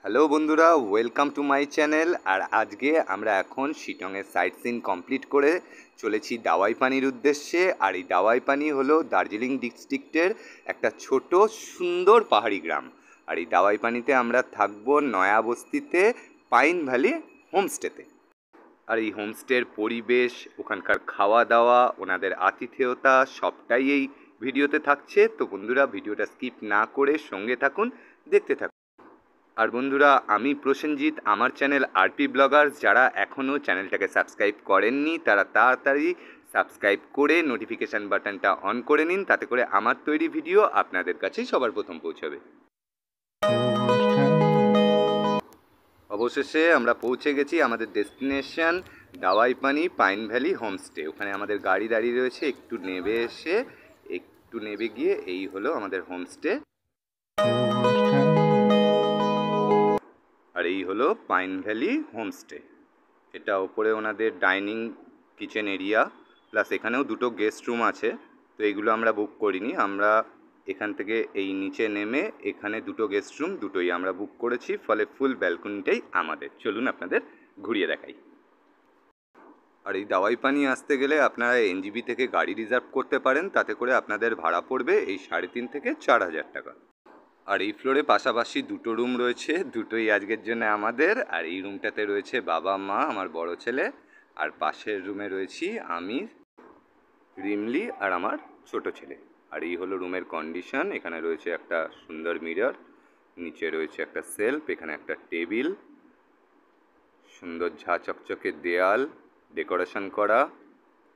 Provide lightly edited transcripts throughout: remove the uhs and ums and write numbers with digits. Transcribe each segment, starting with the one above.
Hello বন্ধুরা, welcome to my channel. আর আজকে আমরা এখন শিটংয়ের সাইট সিন কমপ্লিট করে চলেছি দাওয়াই পানির উদ্দেশ্যে। আর এই দাওয়াই পানি হলো দার্জিলিং ডিস্ট্রিক্টের একটা ছোট সুন্দর পাহাড়ি গ্রাম। আর এই দাওয়াই পানিতে আমরা থাকবো নয়া বস্তিতে পাইন ভ্যালি হোমস্টেতে। আর এই হোমস্টের পরিবেশ, ওখানকার খাওয়া দাওয়া, ওনাদের আতিথেয়তা সবটাই এই ভিডিওতে থাকছে। তো বন্ধুরা, ভিডিওটা স্কিপ না করে সঙ্গে থাকুন, দেখতে থাকুন। আর বন্ধুরা, আমি প্রসেনজিৎ, আমার চ্যানেল আরপি ব্লগার্স। যারা এখনও চ্যানেলটাকে সাবস্ক্রাইব করেননি তারা তাড়াতাড়ি সাবস্ক্রাইব করে নোটিফিকেশান বাটনটা অন করে নিন, তাতে করে আমার তৈরি ভিডিও আপনাদের কাছেই সবার প্রথম পৌঁছাবে। অবশেষে আমরা পৌঁছে গেছি আমাদের ডেস্টিনেশন দাওয়াই পানি পাইন ভ্যালি হোমস্টে। ওখানে আমাদের গাড়ি দাঁড়িয়ে রয়েছে। একটু নেবে গিয়ে এই হলো আমাদের হোমস্টে। আর এই হলো পাইন ভ্যালি হোমস্টে। এটা ওপরে ওনাদের ডাইনিং কিচেন এরিয়া, প্লাস এখানেও দুটো গেস্ট রুম আছে। তো এইগুলো আমরা বুক করিনি, আমরা এখান থেকে এই নিচে নেমে এখানে দুটো গেস্ট রুম দুটোই আমরা বুক করেছি, ফলে ফুল ব্যালকনিটাই আমাদের। চলুন আপনাদের ঘুরিয়ে দেখাই। আর এই দাওয়াই পানি আসতে গেলে আপনারা এনজিবি থেকে গাড়ি রিজার্ভ করতে পারেন, তাতে করে আপনাদের ভাড়া পড়বে এই 3,500 থেকে 4,000 টাকা। আর এই ফ্লোরে পাশাপাশি দুটো রুম রয়েছে, দুটোই আজকের জন্য আমাদের। আর এই রুমটাতে রয়েছে বাবা মা, আমার বড় ছেলে। আর পাশের রুমে রয়েছি আমি, রিমলি আর আমার ছোট ছেলে। আর এই হলো রুমের কন্ডিশন। এখানে রয়েছে একটা সুন্দর মিরর, নিচে রয়েছে একটা সেলফ, এখানে একটা টেবিল, সুন্দর ঝা চকচকে দেয়াল, ডেকোরেশন করা।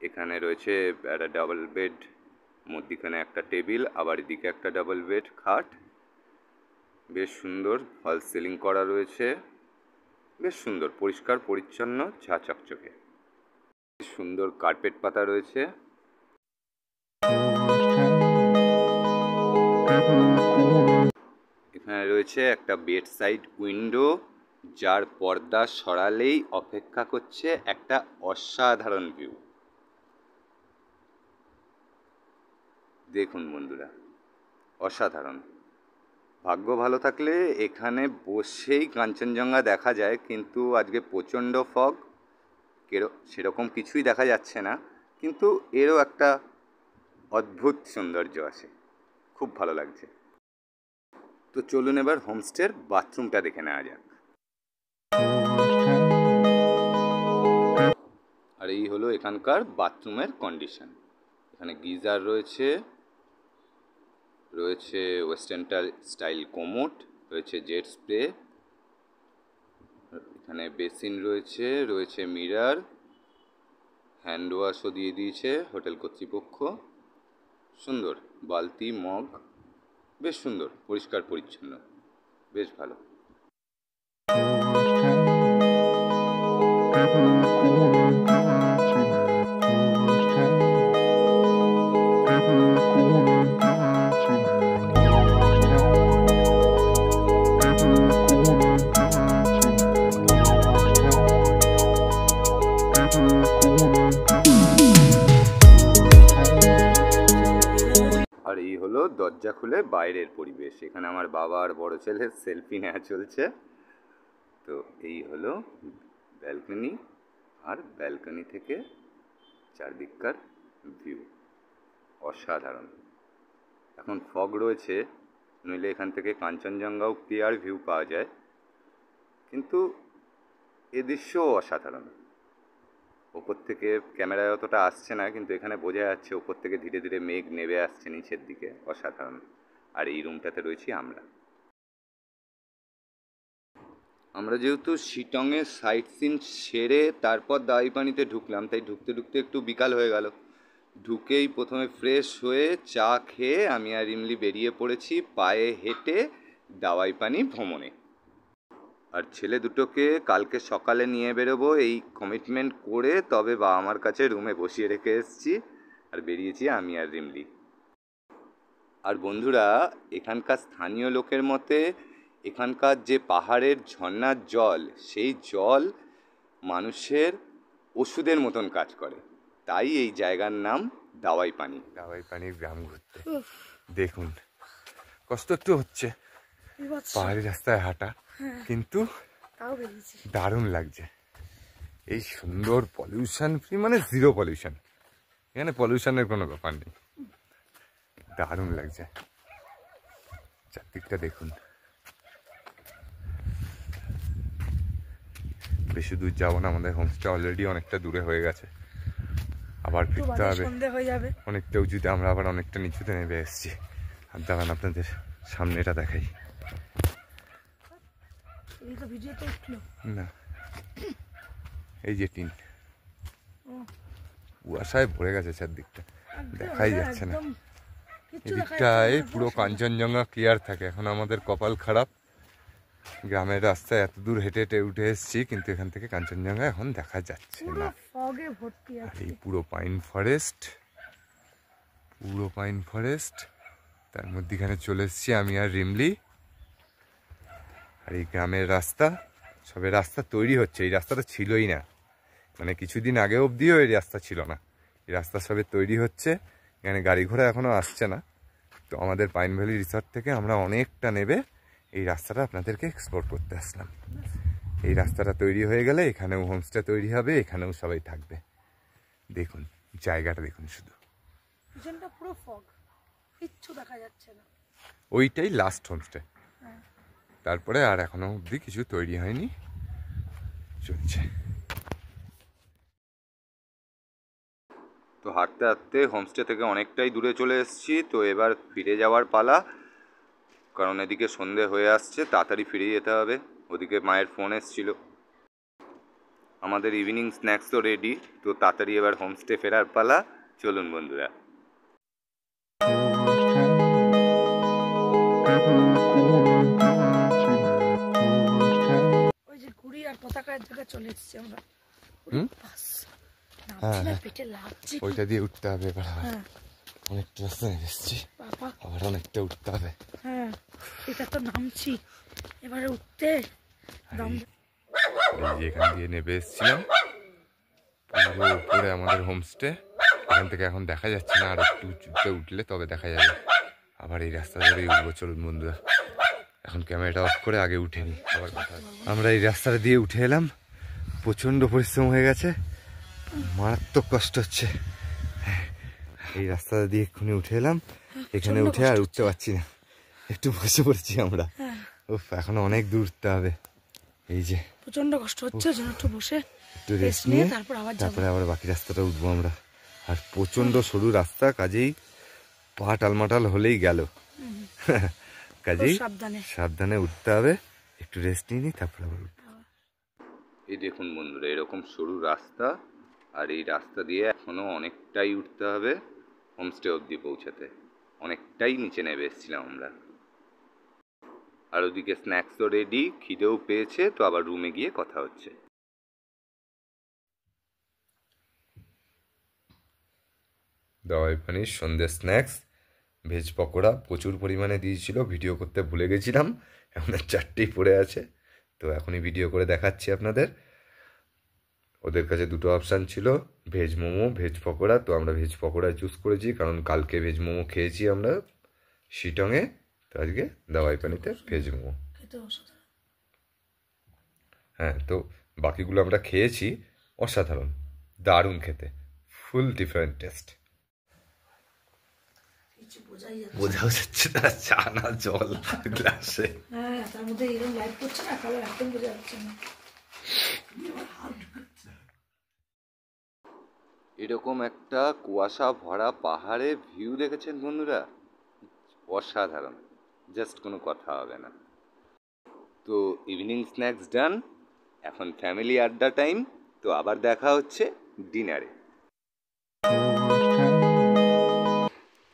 এখানে রয়েছে একটা ডাবল বেড, মধ্যিখানে একটা টেবিল, আবার এদিকে একটা ডাবল বেড খাট। বেশ সুন্দর ফল সিলিং করা রয়েছে, বেশ সুন্দর পরিষ্কার পরিচ্ছন্ন ঝা চকচকে। সুন্দর কার্পেট পাতা রয়েছে। এখানে রয়েছে একটা বেড সাইড উইন্ডো, যার পর্দা সরালেই অপেক্ষা করছে একটা অসাধারণ ভিউ। দেখুন বন্ধুরা, অসাধারণ। ভাগ্য ভালো থাকলে এখানে বসেই কাঞ্চনজঙ্ঘা দেখা যায়, কিন্তু আজকে প্রচণ্ড ফগ, সেরকম কিছুই দেখা যাচ্ছে না। কিন্তু এরও একটা অদ্ভুত সৌন্দর্য আছে, খুব ভালো লাগছে। তো চলুন এবার হোমস্টের বাথরুমটা দেখে নেওয়া যাক। আর এই হলো এখানকার বাথরুমের কন্ডিশন। এখানে গিজার রয়েছে, রয়েছে ওয়েস্টার্ন স্টাইল কোমোট, রয়েছে জেট স্প্রে, এখানে বেসিন রয়েছে, রয়েছে মিরর, হ্যান্ড ওয়াশও দিয়ে দিয়েছে হোটেল কর্তৃপক্ষ। সুন্দর বালতি, মগ, বেশ সুন্দর পরিষ্কার পরিচ্ছন্ন, বেশ ভালো। আর এই হলো দরজা খুলে বাইরের পরিবেশ। এখানে আমার বাবা আর বড় ছেলের সেলফি নেওয়া চলছে। তো এই হলো ব্যালকনি, আর ব্যালকনি থেকে চারদিককার ভিউ অসাধারণ। এখন ফগ রয়েছে, নইলে এখান থেকে কাঞ্চনজঙ্ঘাও ক্লিয়ার ভিউ পাওয়া যায়, কিন্তু এ দৃশ্যও অসাধারণ। ওপর থেকে ক্যামেরায় অতটা আসছে না, কিন্তু এখানে বোঝা যাচ্ছে ওপর থেকে ধীরে ধীরে মেঘ নেমে আসছে নিচের দিকে, অসাধারণ। আর এই রুমটাতে রয়েছি আমরা যেহেতু শিটংয়ে সাইট সিন সেরে তারপর দাওয়াই পানিতে ঢুকলাম, তাই ঢুকতে ঢুকতে একটু বিকাল হয়ে গেল। ঢুকেই প্রথমে ফ্রেশ হয়ে চা খেয়ে আমি আর রিমলি বেরিয়ে পড়েছি পায়ে হেঁটে দাওয়াই পানি ভ্রমণে। আর ছেলে দুটোকে কালকে সকালে নিয়ে বেরোবো এই কমিটমেন্ট করে তবে বাবা মার কাছে রুমে বসিয়ে রেখে এসেছি, আর বেরিয়েছি আমি আর রিমলি। আর বন্ধুরা, এখানকার স্থানীয় লোকের মতে এখানকার যে পাহাড়ের ঝর্ণার জল, সেই জল মানুষের ওষুধের মতন কাজ করে, তাই এই জায়গার নাম দাওয়াই পানি। দাওয়াই পানির গ্রাম ঘুরতে দেখুন, কষ্ট একটু হচ্ছে পাহাড়ি রাস্তায় হাঁটা, কিন্তু দারুণ লাগছে। এই সুন্দর পলিউশন ফ্রি, মানে জিরো পলিউশন, এখানে পলিউশনের কোনো ব্যাপার নেই। দারুণ লাগছে, চারদিকটা দেখুন। বেশি দূর যাবো না, আমাদের হোমস্টে অলরেডি অনেকটা দূরে হয়ে গেছে, আবার ফিরতে হবে অনেকটা উঁচুতে। আমরা আবার অনেকটা নিচুতে নেমে এসেছি। আর দাঁড়ান আপনাদের সামনেটা দেখাই। না, এই যে টিন কুয়াশায় ভরে গেছে, চারদিকটা দেখাই যাচ্ছে না। এদিকটায় পুরো কাঞ্চনজঙ্ঘা ক্লিয়ার থাকে। এখন আমাদের কপাল খারাপ, গ্রামের রাস্তায় এত দূর হেঁটে হেঁটে উঠে এসেছি, কিন্তু এখান থেকে কাঞ্চনজঙ্ঘা এখন দেখা যাচ্ছে না। এই পুরো পাইন ফরেস্ট, পুরো পাইন ফরেস্ট, তার মধ্যেখানে চলে এসেছি আমি আর রিমলি। আর এই গ্রামের রাস্তা, সবে রাস্তা তৈরি হচ্ছে। এই রাস্তাটা ছিলই না, মানে কিছুদিন আগে অবধিও এই রাস্তা ছিল না। এই রাস্তা সবে তৈরি হচ্ছে, এখানে গাড়ি ঘোড়া এখনও আসছে না। তো আমাদের পাইন ভ্যালি রিসর্ট থেকে আমরা অনেকটা নেবে এই রাস্তাটা আপনাদেরকে এক্সপ্লোর করতে আসলাম। এই রাস্তাটা তৈরি হয়ে গেলে এখানেও হোমস্টে তৈরি হবে, এখানেও সবাই থাকবে। দেখুন জায়গাটা, দেখুন শুধু, পুরো ফগ, কিচ্ছু দেখা যাচ্ছে না। ওইটাই লাস্ট হোমস্টে, তারপরে আর এখনো অবধি কিছু তৈরি হয়নি, চলছে। তো হাঁটতে হাঁটতে হোমস্টে থেকে অনেকটাই দূরে চলে এসেছি। তো এবার ফিরে যাওয়ার পালা, কারণ এদিকে সন্ধে হয়ে আসছে, তাড়াতাড়ি ফিরে যেতে হবে। ওদিকে মায়ের ফোন এসেছিল। আমাদের ইভিনিং স্ন্যাক্স তো রেডি, তো তাড়াতাড়ি এবার হোমস্টে ফেরার পালা। চলুন বন্ধুরা। ওই যে ঘুড়ি আর পতাকার জায়গায় চলে এসেছি আমরা। ওইটা দিয়ে উঠতে হবে এবার। অনেকটা রাস্তা এসেছি, আবার অনেকটা উঠতে হবে। হ্যাঁ, এটা তো নামছি, এবারে উঠতে এখান দিয়ে নেমে এসেছিলাম পুরো উপরে আমাদের হোমস্টে। এখান থেকে এখন দেখা যাচ্ছে না, আর একটু উঁচুতে উঠলে তবে দেখা যাবে। আবার এই রাস্তা ধরেই উঠবো। চলুন বন্ধুরা, এখন ক্যামেরাটা অফ করে আগে উঠে নিই, আবার কথা হবে। আমরা এই রাস্তাটা দিয়ে উঠে এলাম, প্রচণ্ড পরিশ্রম হয়ে গেছে, মারাত্মক কষ্ট হচ্ছে। এই রাস্তাটা দিয়ে এক্ষুনি উঠে এলাম, এখানে উঠে আর উঠতে পারছি না, একটু বসে পড়েছি আমরা। উফ, এখনো অনেক দূর উঠতে হবে। এই যে প্রচন্ড কষ্ট হচ্ছে, একটু বসে একটু রেস্ট নিয়ে তারপরে আবার বাকি রাস্তাটা উঠবো আমরা। আর প্রচন্ড সরু রাস্তা, কাজেই পা টালমাটাল হলেই গেল। কাজেই সাবধানে উঠতে হবে। একটু রেস্ট নিয়ে নিই, তারপরে আবার উঠবো। এই দেখুন বন্ধুরা, এরকম সরু রাস্তা, আর এই রাস্তা দিয়ে এখনো অনেকটাই উঠতে হবে হোমস্টে অবধি পৌঁছাতে। অনেকটাই নিচে নেমে এসেছিলাম আমরা। আর ওদিকে স্ন্যাক্সও রেডি, খিদেও পেয়েছে, তো আবার রুমে গিয়ে কথা হচ্ছে। দাওয়াই পানির সন্ধ্যে স্ন্যাক্স, ভেজ পকোড়া প্রচুর পরিমাণে দিয়েছিল, ভিডিও করতে ভুলে গেছিলাম, এখন আর 4টেই পড়ে আছে। তো এখনই ভিডিও করে দেখাচ্ছি আপনাদের। ওদের কাছে দুটো অপশান ছিল, ভেজ মোমো, ভেজ পকোড়া। তো আমরা ভেজ পকোড়া চুজ করেছি, কারণ কালকে ভেজ মোমো খেয়েছি আমরা শিটংয়ে। তো আজকে দাওয়াই পানিতে ভেজ মোমো। হ্যাঁ, তো বাকিগুলো আমরা খেয়েছি, অসাধারণ, দারুণ খেতে, ফুল ডিফারেন্ট টেস্ট। বোঝাও যাচ্ছে না, চা না জল গ্লাসে। তার মধ্যে এরকম লাইট করছে না, কালো একদম বোঝা যাচ্ছে না। এরকম একটা কুয়াশা ভরা পাহাড়ে ভিউ দেখেছেন বন্ধুরা? অসাধারণ, জাস্ট কোনো কথা হবে না। তো ইভিনিং স্ন্যাক্স ডান, এখন ফ্যামিলি আড্ডা টাইম। তো আবার দেখা হচ্ছে ডিনারে।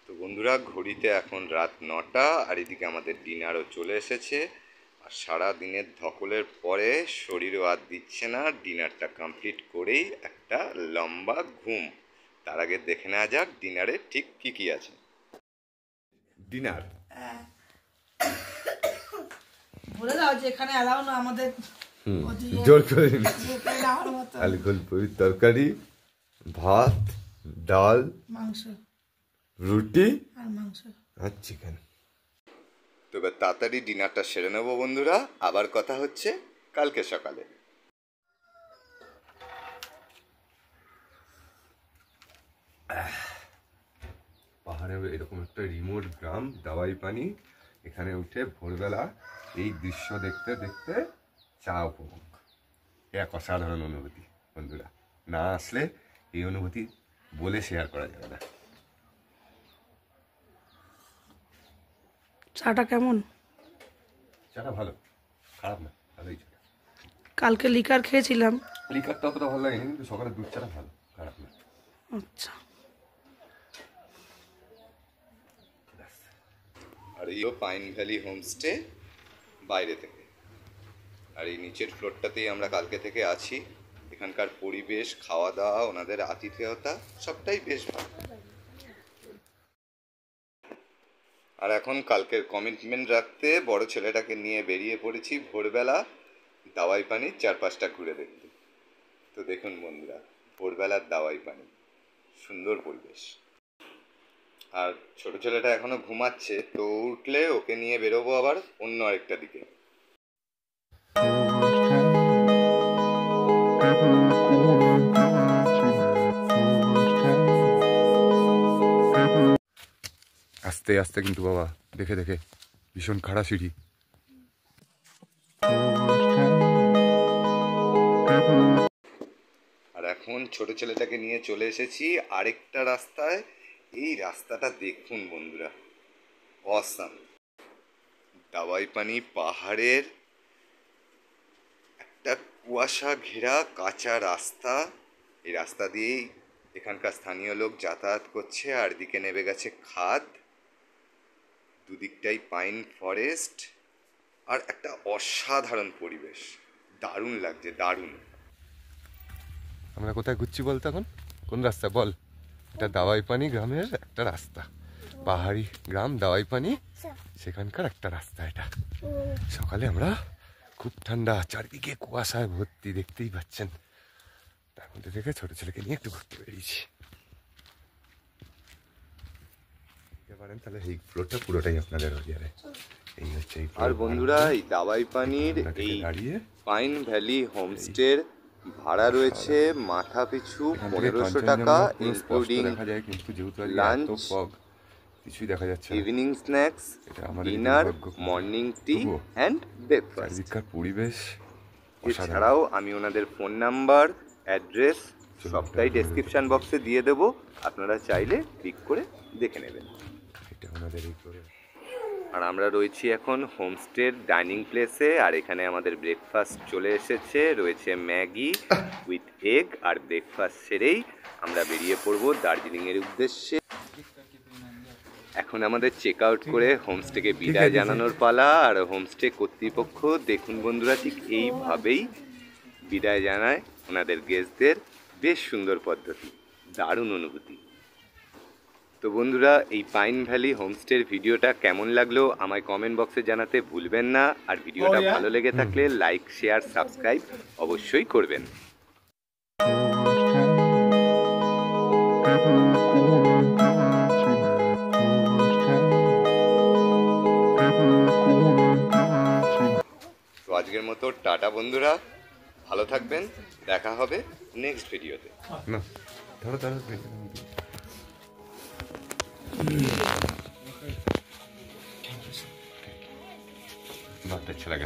তো বন্ধুরা, ঘড়িতে এখন রাত 9টা, আর এদিকে আমাদের ডিনারও চলে এসেছে। আর সারা দিনের ধকলের পরে শরীরও আর দিচ্ছে না, ডিনারটা কমপ্লিট করেই একটা লম্বা ঘুম। তার আগে দেখে নেওয়া যাক ডিনারে ঠিক কি কি আছে। ডিনার বলে দাও যে এখানে অ্যালাউ না আমাদের, জোর করে আলু ফুলকপির তরকারি, ভাত, ডাল, মাংস, রুটি আর মাংস আর চিকেন। তো এবার তাড়াতাড়ি ডিনারটা সেরে নেবো বন্ধুরা, আবার কথা হচ্ছে কালকে সকালে। পাহাড়ে এরকম একটা রিমোট গ্রাম, দাওয়াই পানি, এখানে উঠে ভোরবেলা এই দৃশ্য দেখতে দেখতে চা উপভোগ, এক অসাধারণ অনুভূতি বন্ধুরা। না আসলে এই অনুভূতি বলে শেয়ার করা যাবে না। চাটা কেমন? চাটা ভালো, খারাপ না, ভালোই চা। কালকে লিকার খেয়েছিলাম। লিকারটা অতটা ভালো লাগেনি, কিন্তু সকালে দুধ চাটা ভালো, খারাপ না। আচ্ছা। আর এই পাইন ভ্যালি হোমস্টে বাইরে থেকে, আর এই নিচের ফ্লোরটাতেই আমরা কালকে থেকে আছি। এখানকার পরিবেশ, খাওয়া দাওয়া, ওনাদের আতিথেয়তা সবটাই বেশ ভালো। আর এখন কালকের কমিটমেন্ট রাখতে বড় ছেলেটাকে নিয়ে বেরিয়ে পড়েছি ভোরবেলা দাওয়াই পানির চারপাশটা ঘুরে দেখতে। তো দেখুন বন্ধুরা, ভোরবেলার দাওয়াই পানি, সুন্দর পরিবেশ। আর ছোট ছেলেটা এখনো ঘুমাচ্ছে, তো উঠলে ওকে নিয়ে বেরোবো আবার অন্য আরেকটা দিকে। আস্তে আস্তে কিন্তু বাবা, দেখে দেখে, ভীষণ খাড়া সিঁড়ি। আর এখন ছোট ছেলেটাকে নিয়ে চলে এসেছি আরেকটা রাস্তায়। এই রাস্তাটা দেখুন বন্ধুরা, অসাম। দাওয়াই পানি পাহাড়ের একটা কুয়াশা ঘেরা কাঁচা রাস্তা। এই রাস্তা দিয়েই এখানকার স্থানীয় লোক যাতায়াত করছে। আর দিকে নেমে গেছে খাদ, দুদিকটাই পাইন ফরেস্ট, আর একটা অসাধারণ পরিবেশ। দারুণ লাগছে, দারুণ। আমরা কোথায় ঘুরছি বলতো এখন? কোন রাস্তা বল? এটা দাওয়াই পানি গ্রামের একটা রাস্তা, পাহাড়ি গ্রাম দাওয়াই পানি, সেখানকার একটা রাস্তা এটা। সকালে আমরা, খুব ঠান্ডা, চারদিকে কুয়াশায় ভর্তি, দেখতেই পাচ্ছেন। তার মধ্যে থেকে ছোট ছেলেকে নিয়ে একটু ঘুরতে বেরিয়েছি। পারেন তাহলে এই ফ্লোরটা পুরোটাই আপনাদের হয়ে এই হচ্ছে। আর বন্ধুরা, এই দাওয়াই পানির এই পাইন ভ্যালি হোমস্টের ভাড়া রয়েছে মাথা পিছু 1500 টাকা, ইনক্লুডিং লাঞ্চ, কিছুই দেখা যাচ্ছে, evening snacks, dinner, morning T and breakfast. পরিবেশ এছাড়াও আমি ওনাদের ফোন নাম্বার, অ্যাড্রেস সবটাই ডেসক্রিপশন বক্সে দিয়ে দেবো, আপনারা চাইলে ক্লিক করে দেখে নেবেন। এটা ওনাদের এই ফ্লোরে। আর আমরা রয়েছি এখন হোমস্টের ডাইনিং প্লেসে। আর এখানে আমাদের ব্রেকফাস্ট চলে এসেছে, রয়েছে ম্যাগি উইথ এগ। আর ব্রেকফাস্ট সেরেই আমরা বেরিয়ে পড়বো দার্জিলিংয়ের উদ্দেশ্যে। এখন আমাদের চেক আউট করে হোমস্টেকে বিদায় জানানোর পালা। আর হোমস্টে কর্তৃপক্ষ দেখুন বন্ধুরা, ঠিক এইভাবেই বিদায় জানায় ওনাদের গেস্টদের। বেশ সুন্দর পদ্ধতি, দারুণ অনুভূতি। তো বন্ধুরা, এই পাইন ভ্যালি হোমস্টের ভিডিওটা কেমন লাগলো আমায় কমেন্ট বক্সে জানাতে ভুলবেন না। আর ভিডিওটা ভালো লেগে থাকলে লাইক, শেয়ার, সাবস্ক্রাইব অবশ্যই করবেন। তো আজকের মতো টাটা বন্ধুরা, ভালো থাকবেন, দেখা হবে নেক্সট ভিডিওতে। না ধরো ধরো, বাচ্চা ছেলেকে